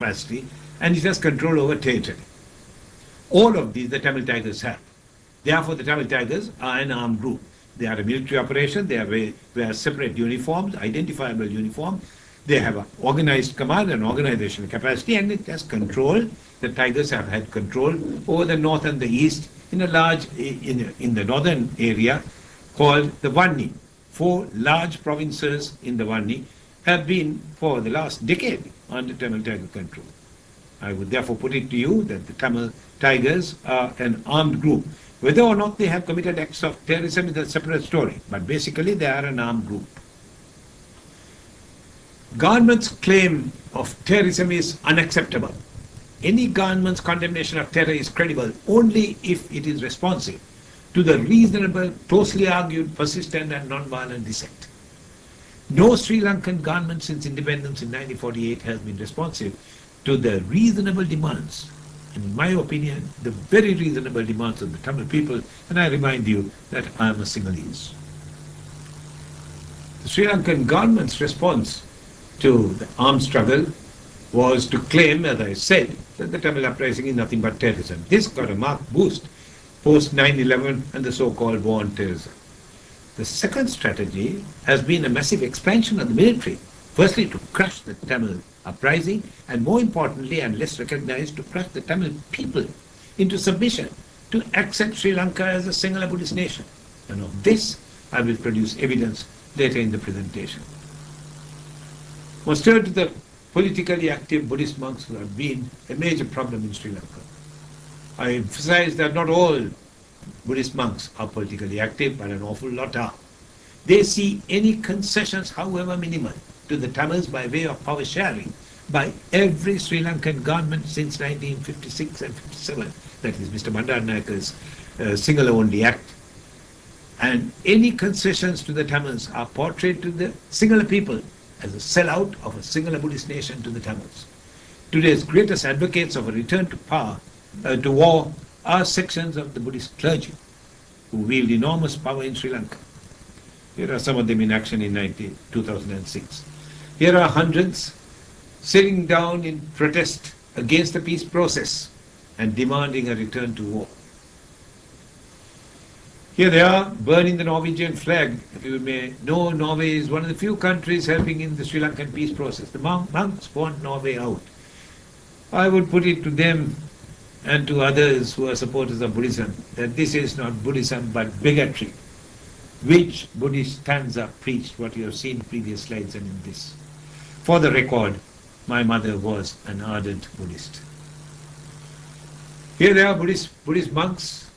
capacity, and it has control over territory. All of these the Tamil Tigers have. Therefore, the Tamil Tigers are an armed group. They are a military operation. They wear separate uniforms, identifiable uniform. They have an organized command and organizational capacity, and it has control. The Tigers have had control over the north and the east in a large, in the northern area called the Vanni. 4 large provinces in the Vanni have been for the last decade under Tamil Tiger control. I would therefore put it to you that the Tamil Tigers are an armed group. Whether or not they have committed acts of terrorism is a separate story, but basically they are an armed group. Government's claim of terrorism is unacceptable. Any government's condemnation of terror is credible only if it is responsive to the reasonable, closely argued, persistent and non-violent dissent. No Sri Lankan government since independence in 1948 has been responsive to the reasonable demands, and in my opinion, the very reasonable demands of the Tamil people, and I remind you that I am a Sinhalese. The Sri Lankan government's response to the armed struggle was to claim, as I said, that the Tamil uprising is nothing but terrorism. This got a marked boost post 9/11 and the so-called war on terrorism. The second strategy has been a massive expansion of the military. Firstly, to crush the Tamil uprising, and more importantly and less recognized, to crush the Tamil people into submission, to accept Sri Lanka as a Sinhala Buddhist nation. And of this, I will produce evidence later in the presentation. Must turn to the politically active Buddhist monks who have been a major problem in Sri Lanka. I emphasize that not all Buddhist monks are politically active, but an awful lot are. They see any concessions, however minimal, to the Tamils by way of power sharing by every Sri Lankan government since 1956 and 57. That is Mr. Bandaranaike's Sinhala Only Act. And any concessions to the Tamils are portrayed to the Sinhala people as a sellout of a Sinhala Buddhist nation to the Tamils. Today's greatest advocates of a return to power, to war, are sections of the Buddhist clergy who wield enormous power in Sri Lanka. Here are some of them in action in 2006. Here are hundreds sitting down in protest against the peace process and demanding a return to war. Here they are, burning the Norwegian flag. If you may know, Norway is one of the few countries helping in the Sri Lankan peace process. The monks want Norway out. I would put it to them and to others who are supporters of Buddhism that this is not Buddhism but bigotry. Which Buddhist stanza preached what you have seen in previous slides and in this. For the record, my mother was an ardent Buddhist. Here they are, Buddhist monks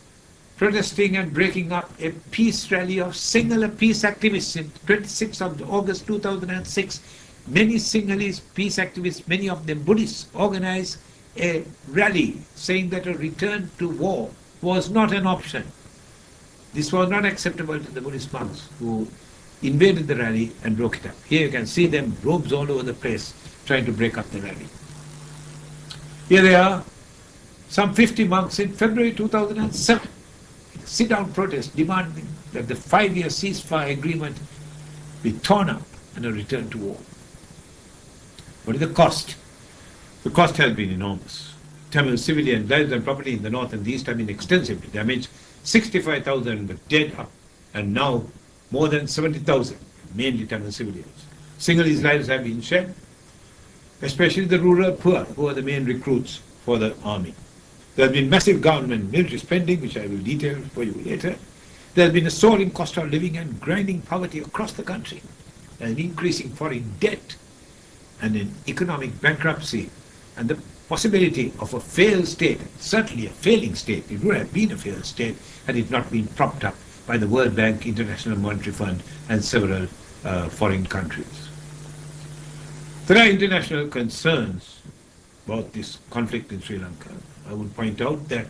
protesting and breaking up a peace rally of Sinhala peace activists in 26th of August 2006. Many Sinhalese peace activists, many of them Buddhists, organized a rally saying that a return to war was not an option. This was not acceptable to the Buddhist monks who invaded the rally and broke it up. Here you can see them, robes all over the place, trying to break up the rally. Here they are, some 50 monks in February 2007, sit-down protest demanding that the 5-year ceasefire agreement be torn up and a return to war. What is the cost? The cost has been enormous. Tamil civilian lives and property in the north and the east have been extensively damaged. 65,000 were dead up, and now more than 70,000, mainly Tamil civilians. Sinhalese lives have been shed, especially the rural poor, who are the main recruits for the army. There has been massive government military spending, which I will detail for you later. There has been a soaring cost of living and grinding poverty across the country, an increasing foreign debt, and an economic bankruptcy, and the possibility of a failed state, certainly a failing state. It would have been a failed state had it not been propped up by the World Bank, International Monetary Fund, and several foreign countries. There are international concerns about this conflict in Sri Lanka. I would point out that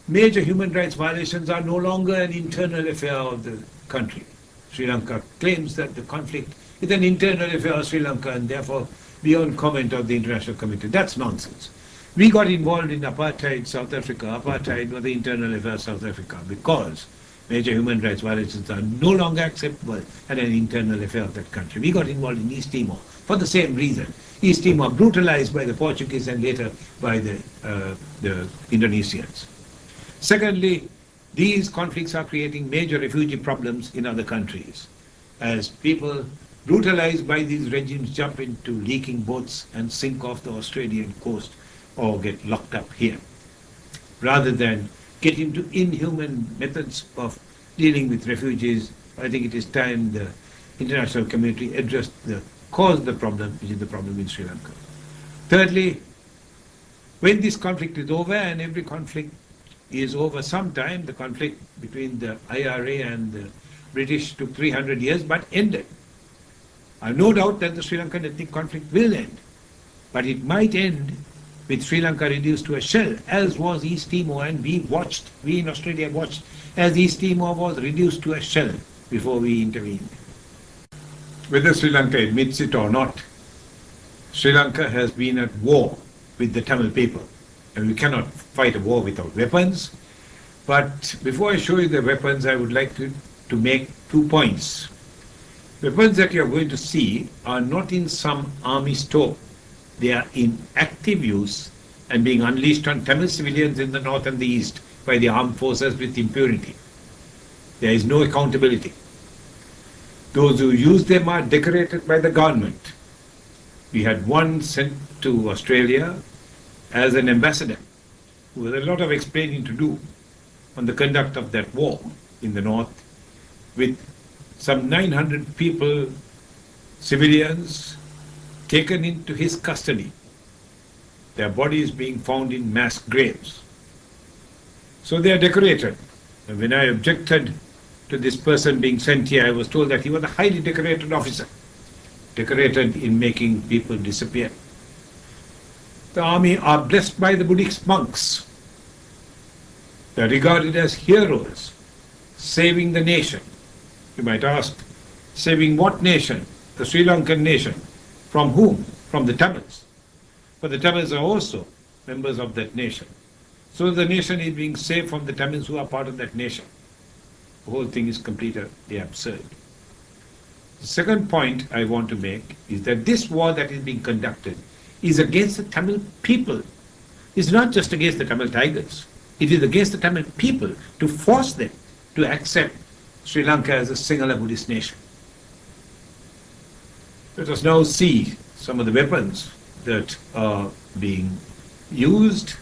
major human rights violations are no longer an internal affair of the country. Sri Lanka claims that the conflict is an internal affair of Sri Lanka and therefore beyond comment of the international community. That's nonsense. We got involved in apartheid South Africa. Apartheid was the internal affair of South Africa because major human rights violations are no longer acceptable and an internal affair of that country. We got involved in East Timor for the same reason. East Timor brutalized by the Portuguese and later by the Indonesians. Secondly, these conflicts are creating major refugee problems in other countries, as people brutalized by these regimes jump into leaking boats and sink off the Australian coast or get locked up here, rather than get into inhuman methods of dealing with refugees. I think it is time the international community addressed the cause of the problem, which is the problem in Sri Lanka. Thirdly, when this conflict is over, and every conflict is over sometime, the conflict between the IRA and the British took 300 years but ended. I have no doubt that the Sri Lankan ethnic conflict will end, but it might end with Sri Lanka reduced to a shell, as was East Timor, and we in Australia watched as East Timor was reduced to a shell before we intervened. Whether Sri Lanka admits it or not, Sri Lanka has been at war with the Tamil people, and we cannot fight a war without weapons. But before I show you the weapons, I would like to make 2 points. Weapons that you are going to see are not in some army store. They are in active use and being unleashed on Tamil civilians in the north and the east by the armed forces with impunity. There is no accountability. Those who use them are decorated by the government. We had one sent to Australia as an ambassador who had a lot of explaining to do on the conduct of that war in the north, with some 900 people, civilians, taken into his custody, their bodies being found in mass graves. So they are decorated. And when I objected to this person being sent here, I was told that he was a highly decorated officer, decorated in making people disappear. The army are blessed by the Buddhist monks. They are regarded as heroes, saving the nation. You might ask, saving what nation? The Sri Lankan nation. From whom? From the Tamils. But the Tamils are also members of that nation. So the nation is being saved from the Tamils who are part of that nation. The whole thing is completely absurd. The second point I want to make is that this war that is being conducted is against the Tamil people. It's not just against the Tamil Tigers. It is against the Tamil people to force them to accept Sri Lanka as a Sinhala Buddhist nation. Let us now see some of the weapons that are being used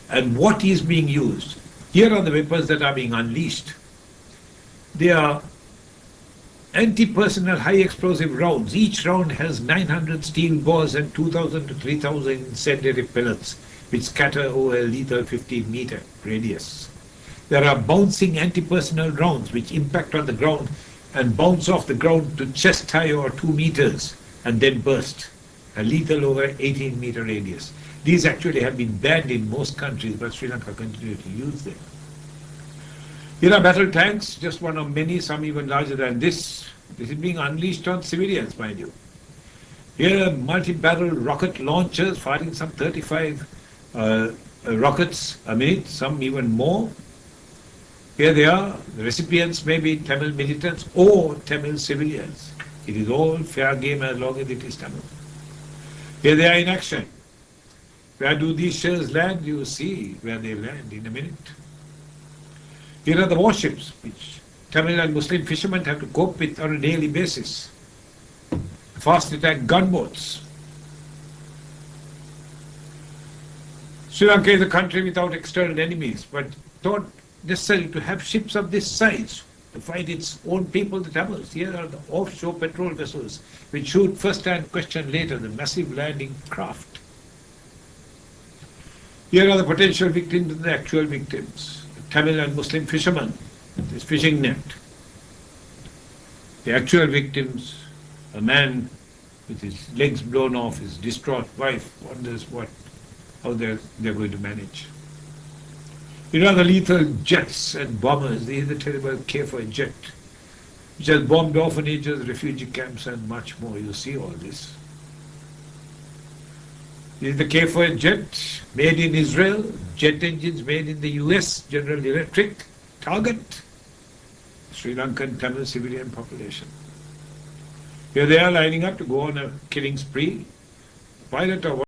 and what is being used. Here are the weapons that are being unleashed. They are anti-personnel high explosive rounds. Each round has 900 steel balls and 2,000 to 3,000 incendiary pellets which scatter over a lethal 15-meter radius. There are bouncing anti-personnel rounds which impact on the ground and bounce off the ground to chest high or 2 meters and then burst, a lethal over 18-meter radius. These actually have been banned in most countries, but Sri Lanka continues to use them. Here are battle tanks, just one of many, some even larger than this. This is being unleashed on civilians, mind you. Here are multi-barrel rocket launchers firing some 35 rockets a minute, some even more. Here they are. The recipients may be Tamil militants or Tamil civilians. It is all fair game as long as it is Tamil. Here they are in action. Where do these shells land? You will see where they land in a minute. Here are the warships which Tamil and Muslim fishermen have to cope with on a daily basis. Fast attack gunboats. Sri Lanka is a country without external enemies, but not necessary to have ships of this size to fight its own people, the Tamils. Here are the offshore patrol vessels which shoot first and question later, the massive landing craft. Here are the potential victims and the actual victims. Tamil and Muslim fishermen, this fishing net. The actual victims, a man with his legs blown off, his distraught wife wonders how they're going to manage. Here are the lethal jets and bombers. This is the terrible K-4 jet, which has bombed orphanages, refugee camps and much more. You see all this. This is the K-4 jet, made in Israel, jet engines made in the US, General Electric, target, Sri Lankan Tamil civilian population. Here they are lining up to go on a killing spree. violent or